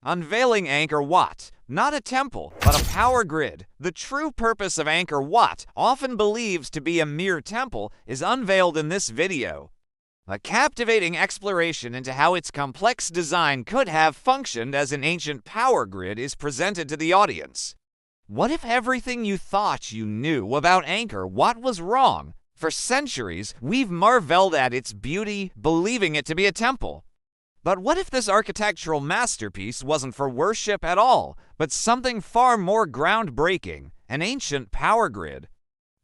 Unveiling Angkor Wat, not a temple, but a power grid. The true purpose of Angkor Wat, often believed to be a mere temple, is unveiled in this video. A captivating exploration into how its complex design could have functioned as an ancient power grid is presented to the audience. What if everything you thought you knew about Angkor Wat was wrong? For centuries, we've marveled at its beauty, believing it to be a temple. But what if this architectural masterpiece wasn't for worship at all, but something far more groundbreaking, an ancient power grid?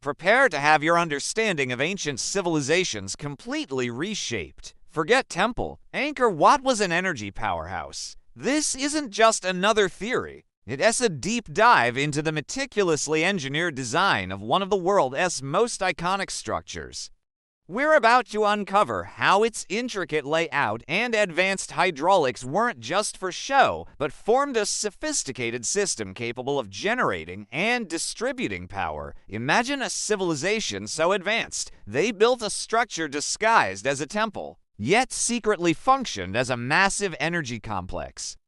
Prepare to have your understanding of ancient civilizations completely reshaped. Forget temple. Angkor Wat was an energy powerhouse. This isn't just another theory. It is a deep dive into the meticulously engineered design of one of the world's most iconic structures. We're about to uncover how its intricate layout and advanced hydraulics weren't just for show, but formed a sophisticated system capable of generating and distributing power. Imagine a civilization so advanced, they built a structure disguised as a temple, yet secretly functioned as a massive energy complex.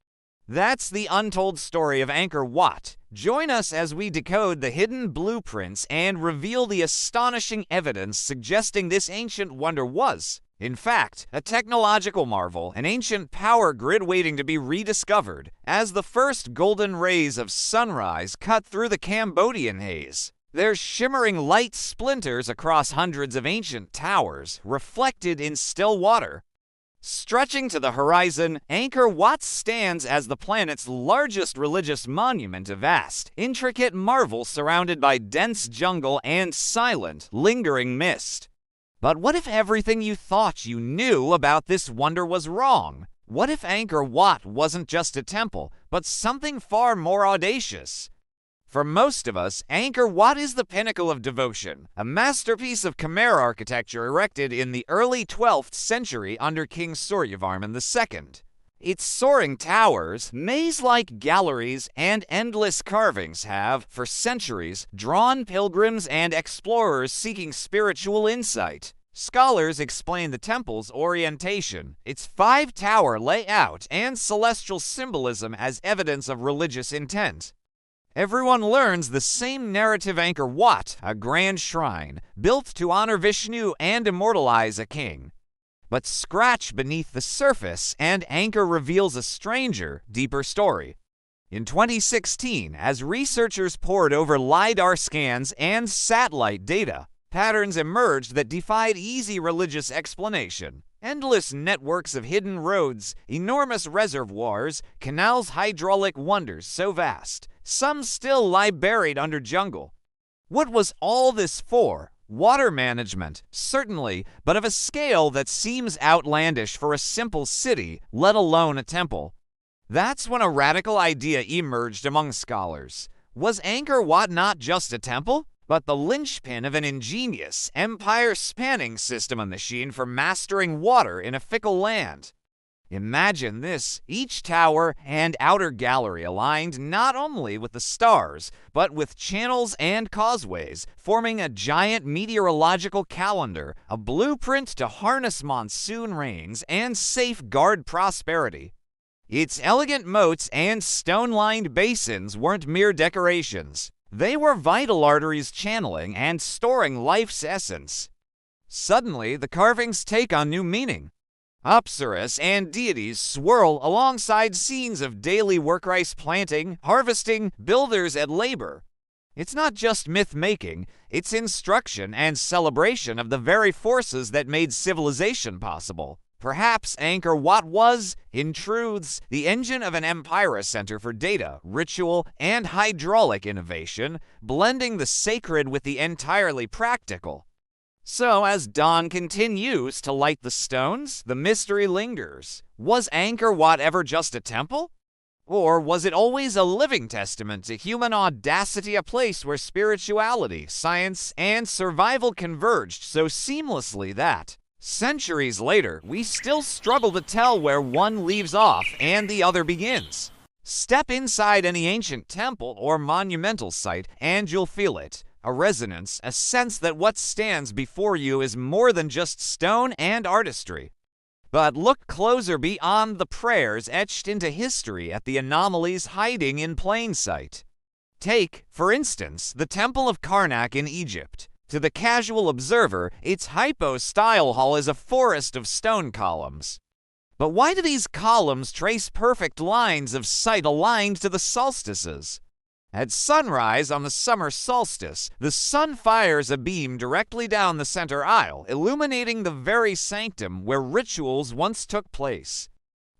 That's the untold story of Angkor Wat. Join us as we decode the hidden blueprints and reveal the astonishing evidence suggesting this ancient wonder was, in fact, a technological marvel, an ancient power grid waiting to be rediscovered. As the first golden rays of sunrise cut through the Cambodian haze, their shimmering light splinters across hundreds of ancient towers, reflected in still water. Stretching to the horizon, Angkor Wat stands as the planet's largest religious monument, a vast, intricate marvel surrounded by dense jungle and silent, lingering mist. But what if everything you thought you knew about this wonder was wrong? What if Angkor Wat wasn't just a temple, but something far more audacious? For most of us, Angkor Wat is the pinnacle of devotion, a masterpiece of Khmer architecture erected in the early 12th century under King Suryavarman II. Its soaring towers, maze-like galleries, and endless carvings have, for centuries, drawn pilgrims and explorers seeking spiritual insight. Scholars explain the temple's orientation, its five-tower layout, and celestial symbolism as evidence of religious intent. Everyone learns the same narrative. Angkor Wat, a grand shrine, built to honor Vishnu and immortalize a king. But scratch beneath the surface, and Angkor reveals a stranger, deeper story. In 2016, as researchers pored over lidar scans and satellite data, patterns emerged that defied easy religious explanation. Endless networks of hidden roads, enormous reservoirs, canals, hydraulic wonders so vast, some still lie buried under jungle. What was all this for? Water management, certainly, but of a scale that seems outlandish for a simple city, let alone a temple. That's when a radical idea emerged among scholars. Was Angkor Wat not just a temple, but the linchpin of an ingenious, empire-spanning system, a machine for mastering water in a fickle land? Imagine this, each tower and outer gallery aligned not only with the stars, but with channels and causeways, forming a giant meteorological calendar, a blueprint to harness monsoon rains and safeguard prosperity. Its elegant moats and stone-lined basins weren't mere decorations. They were vital arteries channeling and storing life's essence. Suddenly, the carvings take on new meaning. Apsaras and deities swirl alongside scenes of daily work, rice planting, harvesting, builders at labor. It's not just myth-making, it's instruction and celebration of the very forces that made civilization possible. Perhaps Angkor Wat was, in truths, the engine of an empire center for data, ritual, and hydraulic innovation, blending the sacred with the entirely practical. So, as dawn continues to light the stones, the mystery lingers. Was Angkor Wat ever just a temple? Or was it always a living testament to human audacity, a place where spirituality, science, and survival converged so seamlessly that, centuries later, we still struggle to tell where one leaves off and the other begins? Step inside any ancient temple or monumental site and you'll feel it. A resonance, a sense that what stands before you is more than just stone and artistry. But look closer beyond the prayers etched into history at the anomalies hiding in plain sight. Take, for instance, the Temple of Karnak in Egypt. To the casual observer, its hypo-style hall is a forest of stone columns. But why do these columns trace perfect lines of sight aligned to the solstices? At sunrise on the summer solstice, the sun fires a beam directly down the center aisle, illuminating the very sanctum where rituals once took place.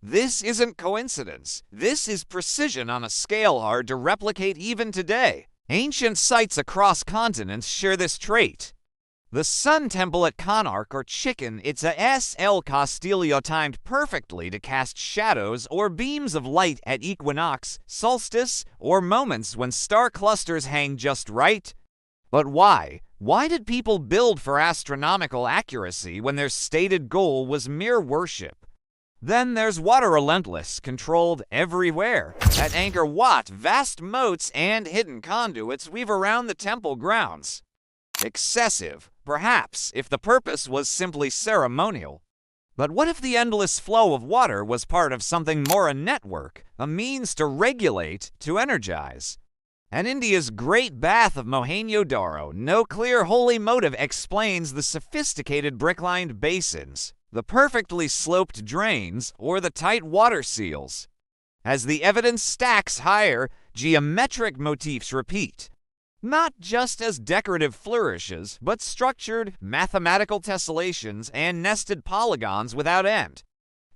This isn't coincidence. This is precision on a scale hard to replicate even today. Ancient sites across continents share this trait. The Sun Temple at Konark or Chichen Itza El Castillo timed perfectly to cast shadows or beams of light at equinox, solstice, or moments when star clusters hang just right. But why? Why did people build for astronomical accuracy when their stated goal was mere worship? Then there's water relentless, controlled everywhere. At Angkor Wat, vast moats and hidden conduits weave around the temple grounds. Excessive, perhaps, if the purpose was simply ceremonial. But what if the endless flow of water was part of something more, a network, a means to regulate, to energize? And India's Great Bath of Mohenjo-Daro, no clear holy motive explains the sophisticated brick-lined basins, the perfectly sloped drains, or the tight water seals. As the evidence stacks higher, geometric motifs repeat. Not just as decorative flourishes, but structured, mathematical tessellations and nested polygons without end.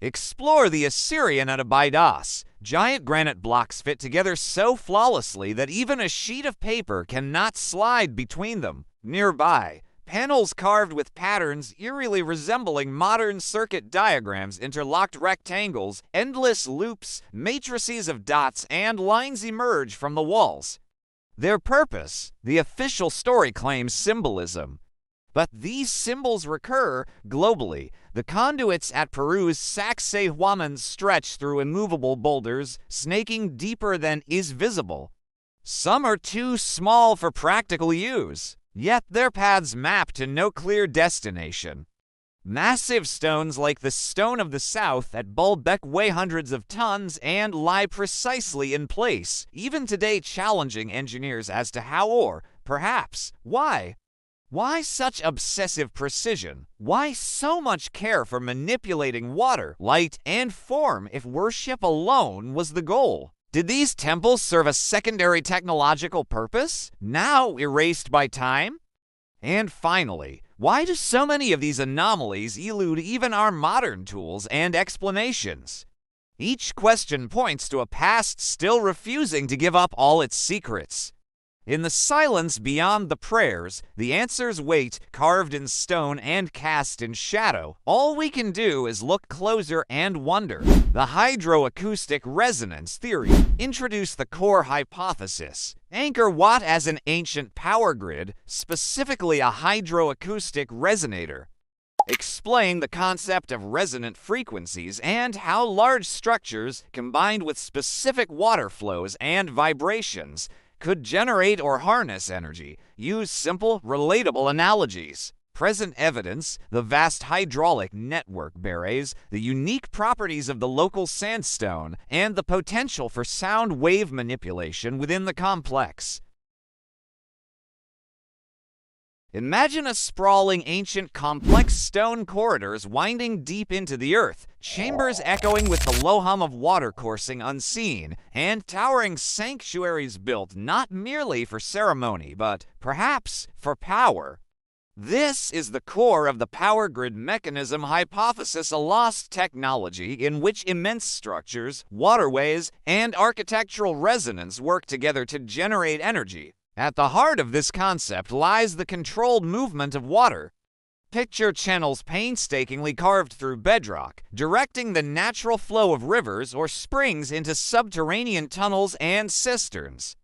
Explore the Assyrian at Abydos. Giant granite blocks fit together so flawlessly that even a sheet of paper cannot slide between them. Nearby, panels carved with patterns eerily resembling modern circuit diagrams, interlocked rectangles, endless loops, matrices of dots, and lines emerge from the walls. Their purpose, the official story claims symbolism. But these symbols recur globally. The conduits at Peru's Sacsayhuaman stretch through immovable boulders, snaking deeper than is visible. Some are too small for practical use, yet their paths map to no clear destination. Massive stones like the Stone of the South at Baalbek weigh hundreds of tons and lie precisely in place, even today challenging engineers as to how or, perhaps, why. Why such obsessive precision? Why so much care for manipulating water, light, and form if worship alone was the goal? Did these temples serve a secondary technological purpose, now erased by time? And finally, why do so many of these anomalies elude even our modern tools and explanations? Each question points to a past still refusing to give up all its secrets. In the silence beyond the prayers, the answers wait, carved in stone and cast in shadow. All we can do is look closer and wonder. The hydroacoustic resonance theory introduced the core hypothesis. Angkor Wat as an ancient power grid, specifically a hydroacoustic resonator. Explain the concept of resonant frequencies and how large structures, combined with specific water flows and vibrations, could generate or harness energy. Use simple, relatable analogies. Present evidence, the vast hydraulic network bears, the unique properties of the local sandstone, and the potential for sound wave manipulation within the complex. Imagine a sprawling, ancient, complex stone corridors winding deep into the earth, chambers echoing with the low hum of water coursing unseen, and towering sanctuaries built not merely for ceremony, but perhaps for power. This is the core of the power grid mechanism hypothesis, a lost technology in which immense structures, waterways, and architectural resonance work together to generate energy. At the heart of this concept lies the controlled movement of water. Picture channels painstakingly carved through bedrock, directing the natural flow of rivers or springs into subterranean tunnels and cisterns.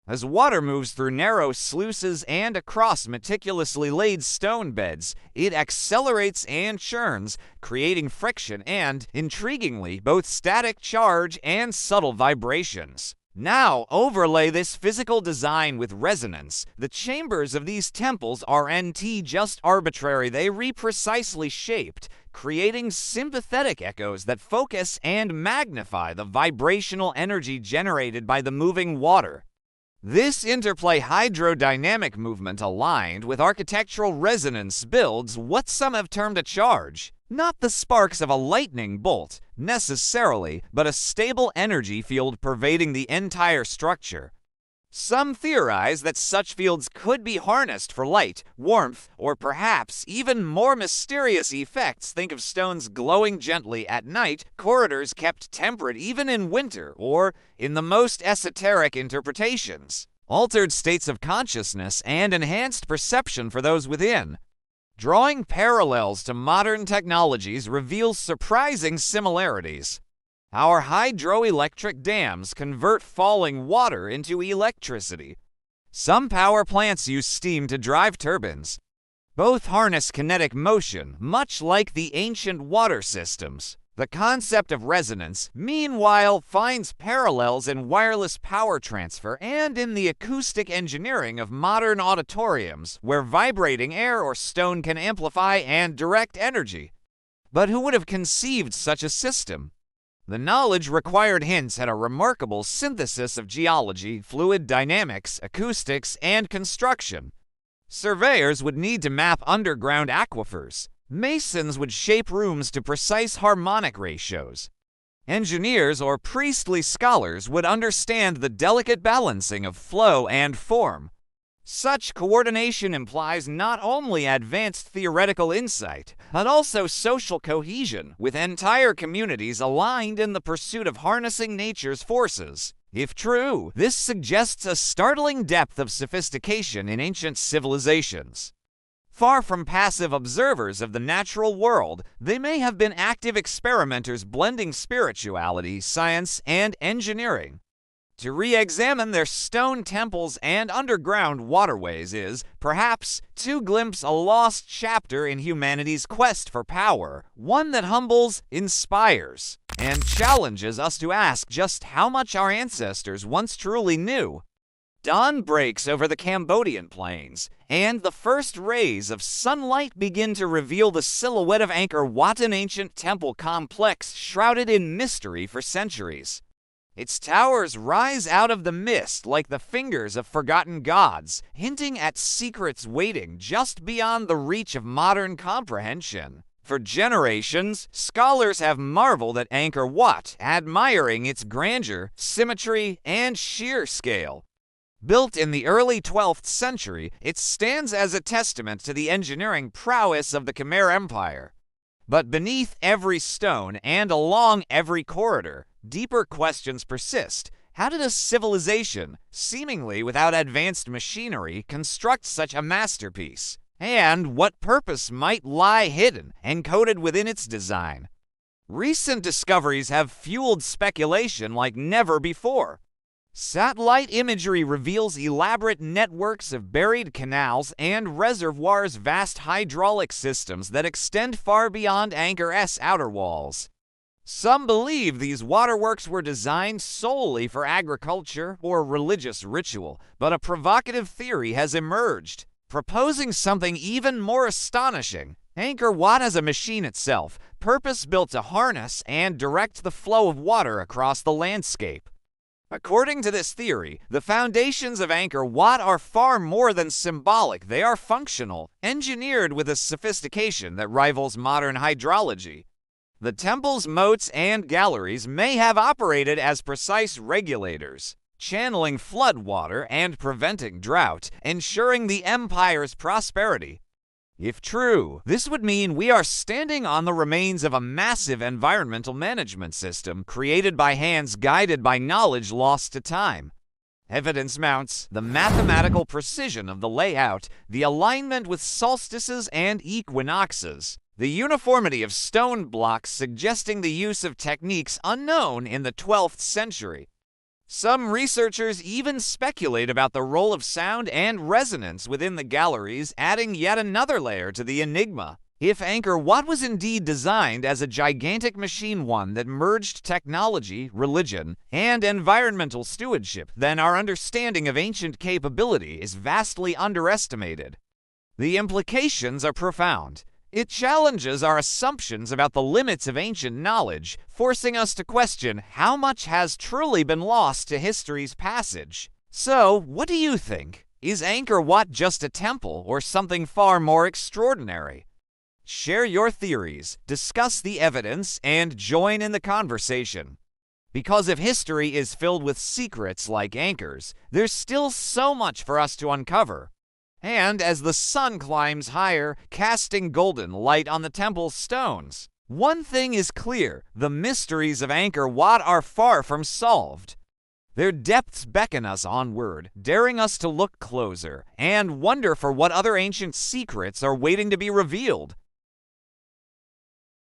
As water moves through narrow sluices and across meticulously laid stone beds, it accelerates and churns, creating friction and, intriguingly, both static charge and subtle vibrations. Now, overlay this physical design with resonance. The chambers of these temples aren't just arbitrary, they are precisely shaped, creating sympathetic echoes that focus and magnify the vibrational energy generated by the moving water. This interplay hydrodynamic movement aligned with architectural resonance builds what some have termed a charge. Not the sparks of a lightning bolt, necessarily, but a stable energy field pervading the entire structure. Some theorize that such fields could be harnessed for light, warmth, or perhaps even more mysterious effects. Think of stones glowing gently at night, corridors kept temperate even in winter, or, in the most esoteric interpretations, altered states of consciousness and enhanced perception for those within. Drawing parallels to modern technologies reveals surprising similarities. Our hydroelectric dams convert falling water into electricity. Some power plants use steam to drive turbines. Both harness kinetic motion, much like the ancient water systems. The concept of resonance, meanwhile, finds parallels in wireless power transfer and in the acoustic engineering of modern auditoriums, where vibrating air or stone can amplify and direct energy. But who would have conceived such a system? The knowledge required hints at a remarkable synthesis of geology, fluid dynamics, acoustics, and construction. Surveyors would need to map underground aquifers. Masons would shape rooms to precise harmonic ratios. Engineers or priestly scholars would understand the delicate balancing of flow and form. Such coordination implies not only advanced theoretical insight, but also social cohesion, with entire communities aligned in the pursuit of harnessing nature's forces. If true, this suggests a startling depth of sophistication in ancient civilizations. Far from passive observers of the natural world, they may have been active experimenters blending spirituality, science, and engineering. To re-examine their stone temples and underground waterways is, perhaps, to glimpse a lost chapter in humanity's quest for power, one that humbles, inspires, and challenges us to ask just how much our ancestors once truly knew. Dawn breaks over the Cambodian plains, and the first rays of sunlight begin to reveal the silhouette of Angkor Wat, an ancient temple complex shrouded in mystery for centuries. Its towers rise out of the mist like the fingers of forgotten gods, hinting at secrets waiting just beyond the reach of modern comprehension. For generations, scholars have marveled at Angkor Wat, admiring its grandeur, symmetry, and sheer scale. Built in the early 12th century, it stands as a testament to the engineering prowess of the Khmer Empire. But beneath every stone and along every corridor, deeper questions persist. How did a civilization, seemingly without advanced machinery, construct such a masterpiece? And what purpose might lie hidden, encoded within its design? Recent discoveries have fueled speculation like never before. Satellite imagery reveals elaborate networks of buried canals and reservoirs, vast hydraulic systems that extend far beyond Angkor's outer walls. Some believe these waterworks were designed solely for agriculture or religious ritual, but a provocative theory has emerged, proposing something even more astonishing. Angkor Wat as a machine itself, purpose-built to harness and direct the flow of water across the landscape. According to this theory, the foundations of Angkor Wat are far more than symbolic. They are functional, engineered with a sophistication that rivals modern hydrology. The temple's moats and galleries may have operated as precise regulators, channeling floodwater and preventing drought, ensuring the empire's prosperity. If true, this would mean we are standing on the remains of a massive environmental management system created by hands guided by knowledge lost to time. Evidence mounts the mathematical precision of the layout, the alignment with solstices and equinoxes, the uniformity of stone blocks suggesting the use of techniques unknown in the 12th century. Some researchers even speculate about the role of sound and resonance within the galleries, adding yet another layer to the enigma. If Angkor Wat was indeed designed as a gigantic machine, one that merged technology, religion, and environmental stewardship, then our understanding of ancient capability is vastly underestimated. The implications are profound. It challenges our assumptions about the limits of ancient knowledge, forcing us to question how much has truly been lost to history's passage. So, what do you think? Is Angkor Wat just a temple or something far more extraordinary? Share your theories, discuss the evidence, and join in the conversation. Because if history is filled with secrets like Angkor's, there's still so much for us to uncover. And as the sun climbs higher, casting golden light on the temple's stones, one thing is clear: the mysteries of Angkor Wat are far from solved. Their depths beckon us onward, daring us to look closer and wonder for what other ancient secrets are waiting to be revealed.